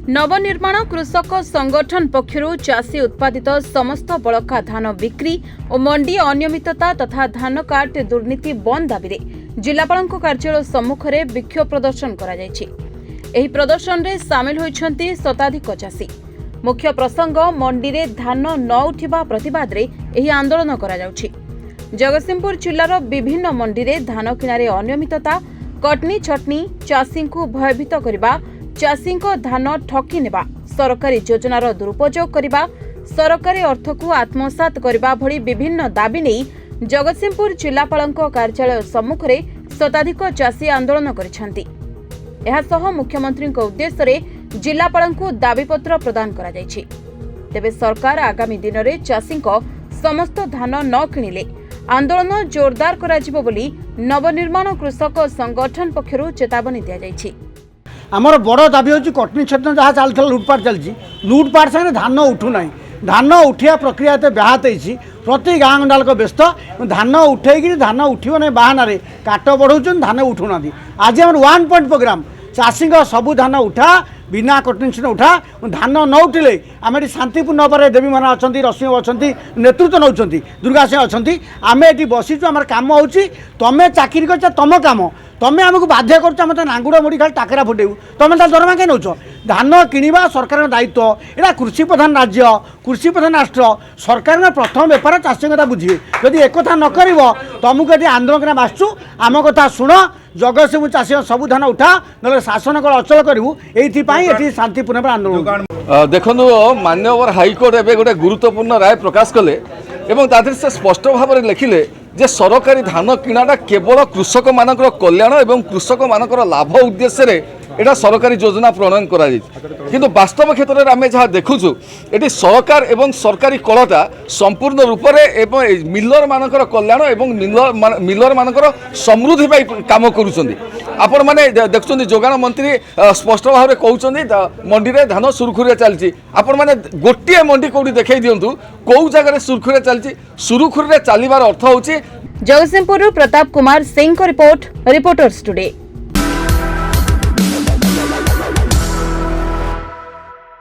नवनिर्माण कृषक संगठन पक्षरु चाषी उत्पादित समस्त बलका धान बिक्री और मंडी अनियमितता तथा धान कार्ड दुर्नीति बंद दाबी जिलापाल कार्यालय सम्मुख में विक्षोभ प्रदर्शन एही प्रदर्शन में सामिल होइछन्ति शताधिक चाषी। मुख्य प्रसंग मंडी रे धान न उठिबा प्रतिवाद रे एही आंदोलन करा जाउछि। जगतसिंहपुर जिल्लार विभिन्न मंडी रे धान किनारे अनियमितता, कटनी छटनी, चाषी को भयभीत करबा, चाषी धान ठकी नेबा, सरकारी योजनार दुरुपयोग करबा, सरकारी अर्थ को आत्मसात करबा भली विभिन्न दाबी नहीं जगतसिंहपुर जिलापाल कार्यालय सम्मुख में शताधिक चाषी आंदोलन करिसेंति। एहासह मुख्यमंत्री उद्देश्य रे जिलापाल को दाबीपत्र प्रदान करा जायछि। तेबे सरकार आगामी दिन में चाषी समस्त धान न किणिले आंदोलन जोरदार कराजिबो बोली नवनिर्माण कृषक संगठन पक्षरु चेतावनी दिया जायछि। आमर बड़ दाबी होची कटनी छटनी जहाँ चलता लुटपाट चलती लुटपाट सागे धान उठू ना धान उठा प्रक्रिया तो ब्याहत होती प्रति गाँ गंडाल व्यस्त धान उठे धान उठो ना बाहाना काट बढ़ाऊँ धान उठू ना। आज आम 1 पॉइंट प्रोग्राम चाषी सबू धान उठा बिना कटनी उठा धान न उठिले आम शांतिपूर्ण भाव देवी मैंने अच्छा रश्मि अच्छा नेतृत्व नौ दुर्गा सिंह अच्छा आम ये बसीचु आम कम हो तुम चाकरी कर तुम कम तुम आमको बाध्य कर मत नांगुड़ मुड़ी खाली टाकरा फुटेबू तुम दरमा कहीं नौ धान किणवा सरकार दायित्व यहाँ कृषि प्रधान राज्य कृषि प्रधान राष्ट्र सरकार प्रथम बेपार चाषी कथा बुझे जदि एक न कर तुमको ये आंदोलन आसचु आम कथा शुण जगतसिंहपुर चाषी सबू धान उठा ना शासन कल अचल करूँ ये शांतिपूर्ण आंदोलन। देखो माननीय हाइकोर्ट एवं गोटे गुरुत्वपूर्ण राय प्रकाश कले और से स्पष्ट भाव में लिखिले जे सरकारी धान किणाटा केवल कृषक मानकर कल्याण एवं कृषक मानकर लाभ उद्देश्य एटा सरकारी योजना प्रणयन करा किंतु वास्तव क्षेत्र में आम जहाँ देखुचु ये सरकार एवं सरकारी कलटा संपूर्ण रूप से मिलर मानकर कल्याण एवं मिलर मानकर समृद्धि काम करुँच। आपण मैंने देखुं जोगाण मंत्री स्पष्ट भाव में कहते मंडी में धान सुरखुरी चलती आपण मैंने गोटे मंडी कौटी देखई दिंतु कौ जगह सुरखुरी चलती सुरखुरी चलवार अर्थ हूँ। Jagatsinghpur Pratap Kumar Singh report reporters today.